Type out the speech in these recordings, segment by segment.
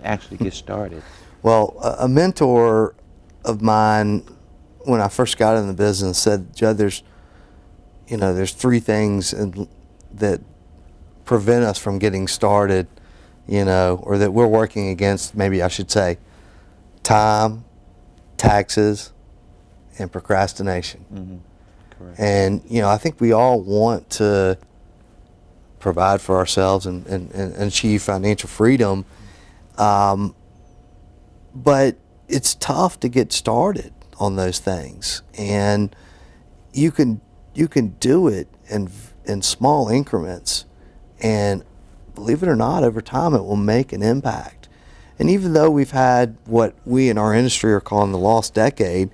actually get started? Well, a mentor of mine, when I first got in the business, said, "Judd, there's three things that prevent us from getting started, or that we're working against, maybe I should say, time, taxes, and procrastination." Mm-hmm. Correct. And, I think we all want to provide for ourselves and achieve financial freedom. But it's tough to get started on those things. And you can do it in small increments. And believe it or not, over time it will make an impact. And even though we've had what we in our industry are calling the lost decade,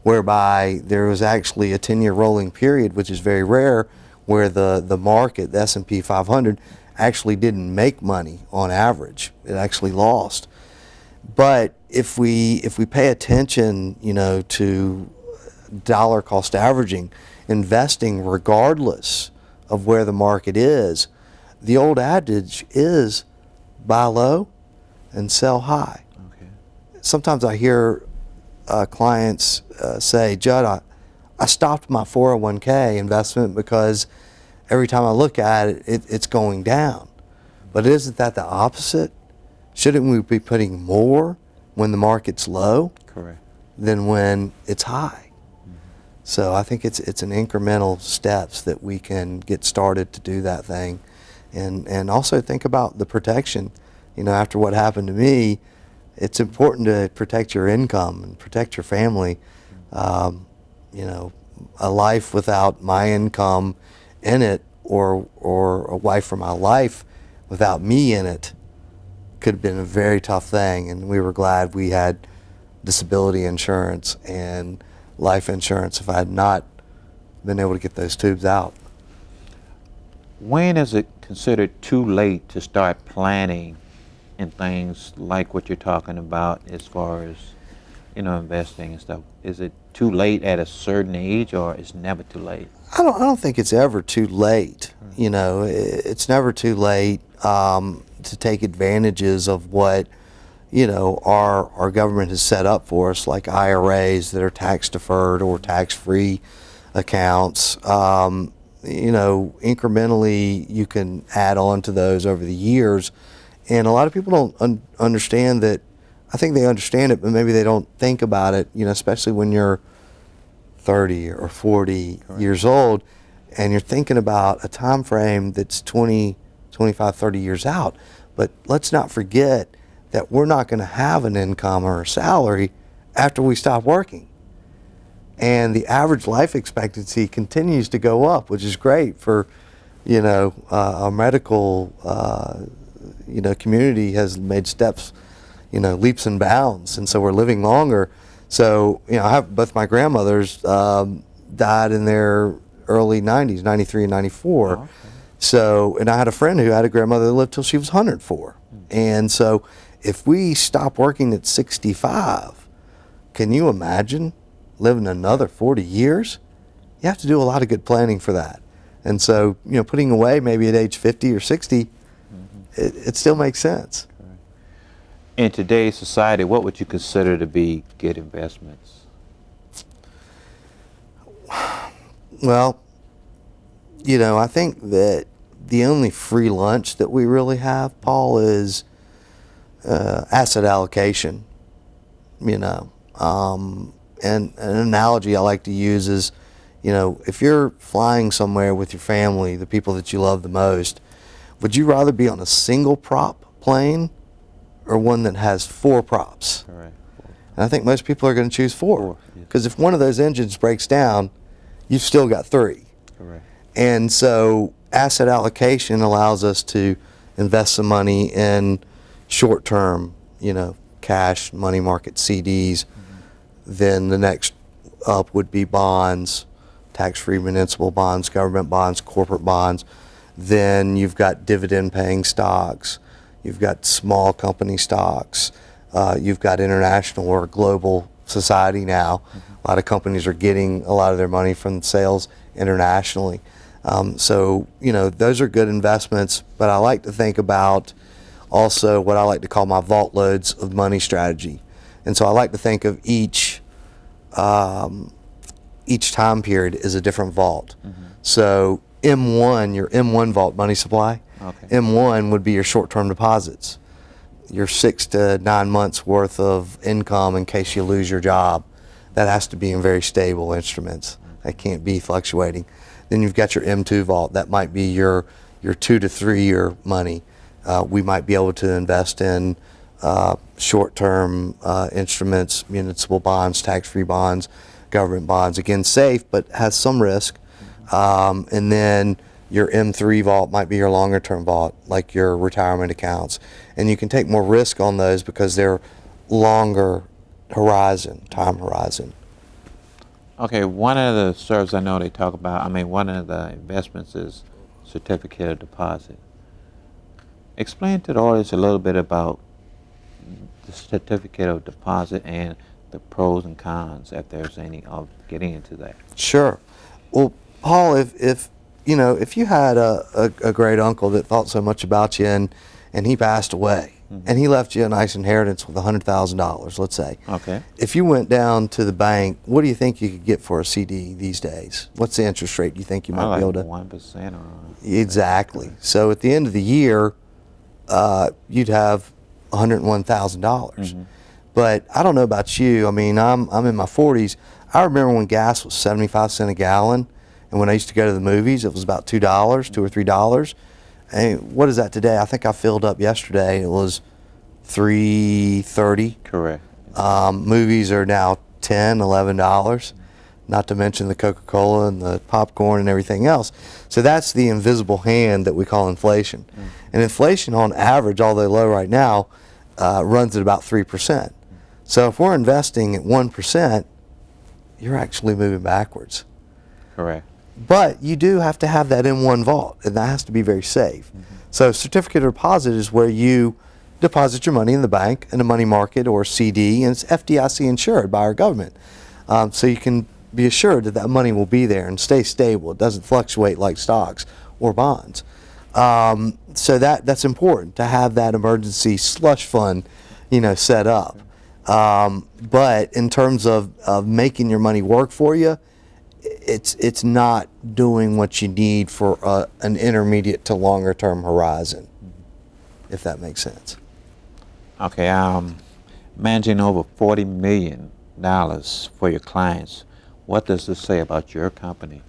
whereby there was actually a 10-year rolling period, which is very rare, where the market, the S&P 500, actually didn't make money on average. It actually lost. But if we pay attention, to dollar cost averaging, investing regardless of where the market is, the old adage is buy low and sell high. Okay. Sometimes I hear clients say, "Judd, I stopped my 401k investment because every time I look at it, it's going down." But isn't that the opposite? Shouldn't we be putting more when the market's low? Correct. Than when it's high? Mm-hmm. So I think it's an incremental steps that we can get started to do that thing. And also think about the protection. After what happened to me, it's important to protect your income and protect your family. A life without my income in it, or a wife for my life without me in it, could have been a very tough thing. And we were glad we had disability insurance and life insurance if I had not been able to get those tubes out. When is it considered too late to start planning in things like what you're talking about as far as, investing and stuff? Is it too late at a certain age, or it's never too late? I don't think it's ever too late. It's never too late to take advantages of what our government has set up for us, like IRAs that are tax deferred or tax free accounts. Incrementally you can add on to those over the years. And a lot of people don't understand that. I think they understand it, but maybe they don't think about it, especially when you're 30 or 40 Correct. years old and you're thinking about a time frame that's 20, 25, 30 years out. But let's not forget that we're not going to have an income or a salary after we stop working. And the average life expectancy continues to go up, which is great for, our medical, community has made steps, leaps and bounds. And so we're living longer. So, I have both my grandmothers died in their early 90s, 93 and 94. Oh, okay. So, and I had a friend who had a grandmother that lived till she was 104. And so if we stop working at 65, can you imagine living another 40 years? You have to do a lot of good planning for that. And so, putting away maybe at age 50 or 60, it still makes sense. In today's society, what would you consider to be good investments? Well, I think that the only free lunch that we really have, Paul, is asset allocation. And an analogy I like to use is, if you're flying somewhere with your family, the people that you love the most, would you rather be on a single prop plane or one that has 4 props? Correct. And I think most people are going to choose 4. Because Yes. if one of those engines breaks down, you've still got 3. Correct. And so asset allocation allows us to invest some money in short-term, cash, money market CDs. Then the next up would be bonds, tax-free municipal bonds, government bonds, corporate bonds. Then you've got dividend-paying stocks. You've got small company stocks. You've got international or global society now. A lot of companies are getting a lot of their money from sales internationally. So, those are good investments, but I like to think about also what I like to call my vault loads of money strategy. And so I like to think of each time period is a different vault. So M1, your M1 vault money supply, M1 would be your short-term deposits, your 6 to 9 months worth of income in case you lose your job. That has to be in very stable instruments. That can't be fluctuating. Then you've got your M2 vault. That might be your 2 to 3 year money. We might be able to invest in short-term instruments, municipal bonds, tax-free bonds, government bonds. Again, safe, but has some risk. And then your M3 vault might be your longer-term vault, like your retirement accounts. And you can take more risk on those because they're longer time horizon. Okay, one of the services I know they talk about, one of the investments is certificate of deposit. Explain to the audience a little bit about the certificate of deposit and the pros and cons, if there's any, of getting into that. Sure. Well, Paul, if you had a great uncle that thought so much about you and he passed away, and he left you a nice inheritance with $100,000, let's say. Okay. If you went down to the bank, what do you think you could get for a CD these days? What's the interest rate you think you might be able to? 1% or. Exactly. So at the end of the year, you'd have $101,000. But I don't know about you. I'm in my 40s. I remember when gas was 75 cents a gallon, and when I used to go to the movies, it was about $2 or $3. And what is that today? I think I filled up yesterday. It was $3.30. Correct. Movies are now $10, $11. Not to mention the Coca-Cola and the popcorn and everything else. So that's the invisible hand that we call inflation. And inflation, on average, although low right now, runs at about 3%. So if we're investing at 1%, you're actually moving backwards. Correct. But you do have to have that M1 vault, and that has to be very safe. So certificate of deposit is where you deposit your money in the bank, in a money market or CD, and it's FDIC insured by our government. So you can be assured that that money will be there and stay stable. It doesn't fluctuate like stocks or bonds. So that's important, to have that emergency slush fund, set up. But in terms of making your money work for you, it's not doing what you need for an intermediate to longer term horizon, if that makes sense. Okay, managing over $40 million for your clients. What does this say about your company?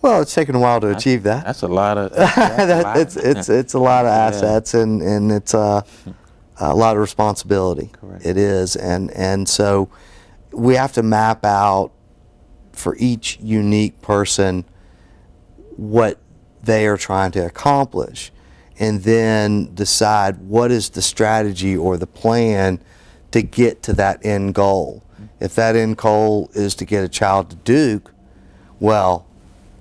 Well, it's taken a while to achieve that. That's a lot of. It's a lot of assets, and it's a lot of responsibility. Correct. It is, and so we have to map out for each unique person what they are trying to accomplish, and then decide what is the strategy or the plan to get to that end goal. If that end goal is to get a child to Duke, well,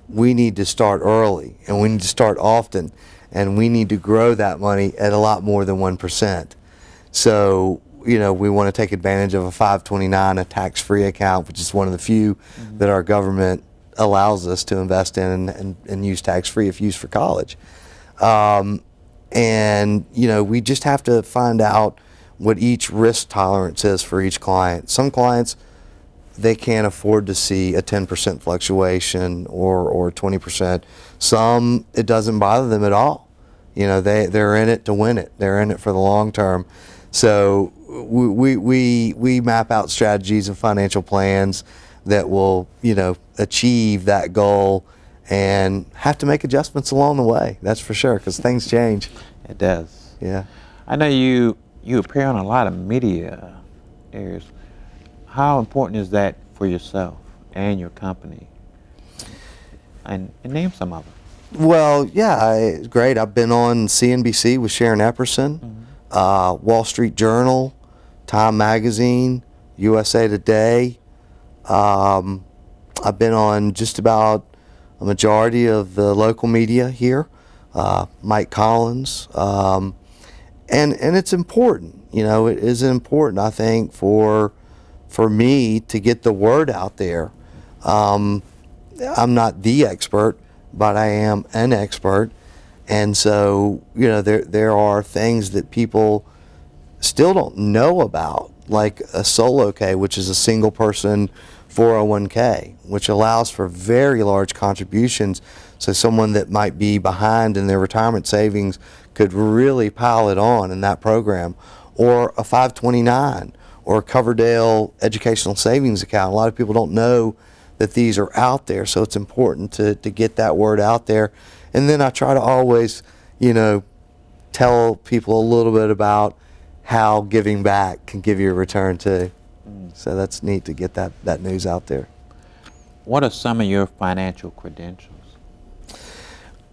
we need to start early, and we need to start often, and we need to grow that money at a lot more than 1%. So, we want to take advantage of a 529, a tax-free account, which is one of the few that our government allows us to invest in and use tax-free if used for college. And, we just have to find out what each risk tolerance is for each client. Some clients, they can't afford to see a 10% fluctuation or 20%. Some, it doesn't bother them at all. They're in it to win it. They're in it for the long term. So we map out strategies and financial plans that will, achieve that goal, and have to make adjustments along the way. That's for sure, because things change. It does. Yeah. I know you appear on a lot of media areas. How important is that for yourself and your company? And name some of them. Well, yeah, great. I've been on CNBC with Sharon Epperson, Wall Street Journal, Time Magazine, USA Today. I've been on just about a majority of the local media here, Mike Collins. And it's important, it is important, I think, for me to get the word out there. I'm not the expert, but I am an expert, And so, you know, there are things that people still don't know about, like a solo K, which is a single person 401k, which allows for very large contributions. So someone that might be behind in their retirement savings could really pile it on in that program. Or a 529 or a Coverdale educational savings account. A lot of people don't know that these are out there, so it's important to get that word out there. And then I try to always, you know, tell people a little bit about how giving back can give you a return too. So that's neat to get that news out there. What are some of your financial credentials?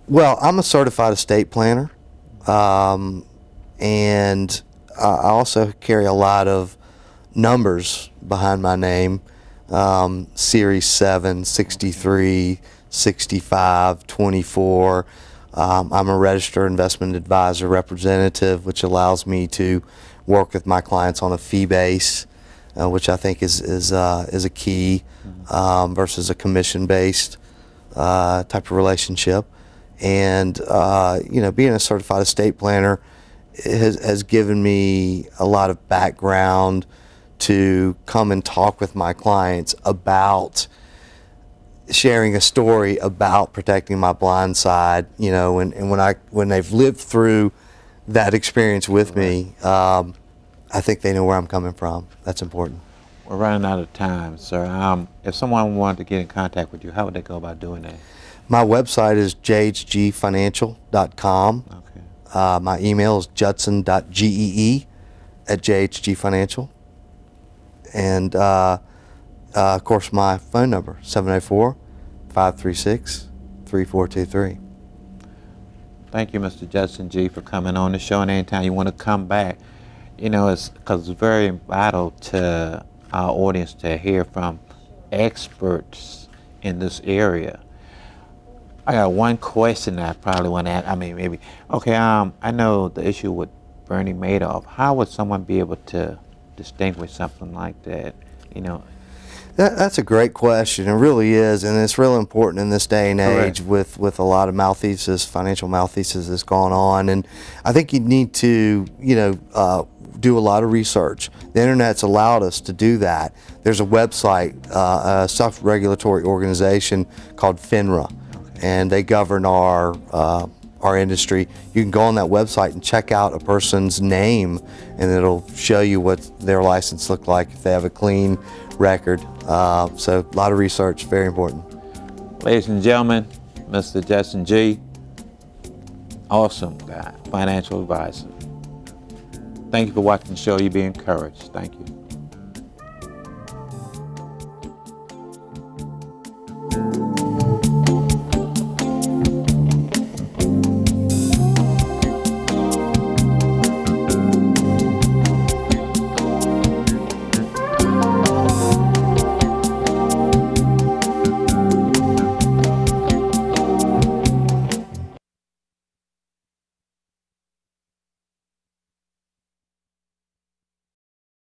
Well, I'm a certified estate planner, and I also carry a lot of numbers behind my name, Series 7, 63, 65, 24. I'm a registered investment advisor representative, which allows me to work with my clients on a fee base, which I think is a key versus a commission-based type of relationship. And you know, being a certified estate planner has given me a lot of background to come and talk with my clients about sharing a story about protecting my blind side, you know, and when they've lived through that experience with me, I think they know where I'm coming from. That's important. We're running out of time, sir. If someone wanted to get in contact with you, how would they go about doing that? My website is jhgfinancial.com. Okay. My email is judson.gee@JHG Financial. And of course, my phone number, 704-536-3423. Thank you, Mr. Judson Gee, for coming on the show. And anytime you want to come back, you know, it's because it's very vital to our audience to hear from experts in this area. I got one question that I probably want to ask. I mean, maybe. Okay, I know the issue with Bernie Madoff. How would someone be able to distinguish something like that? You know, that's a great question. It really is, and it's real important in this day and age. Correct. with a lot of malfeasance, financial malfeasance that's gone on. And I think you need to, you know, do a lot of research. The internet's allowed us to do that. There's a website, a self-regulatory organization called FINRA, and they govern our industry. You can go on that website and check out a person's name, and it'll show you what their license looked like, if they have a clean record. So a lot of research, very important. Ladies and gentlemen, Mr. Judson Gee, awesome guy, financial advisor. Thank you for watching the show. You be encouraged. Thank you.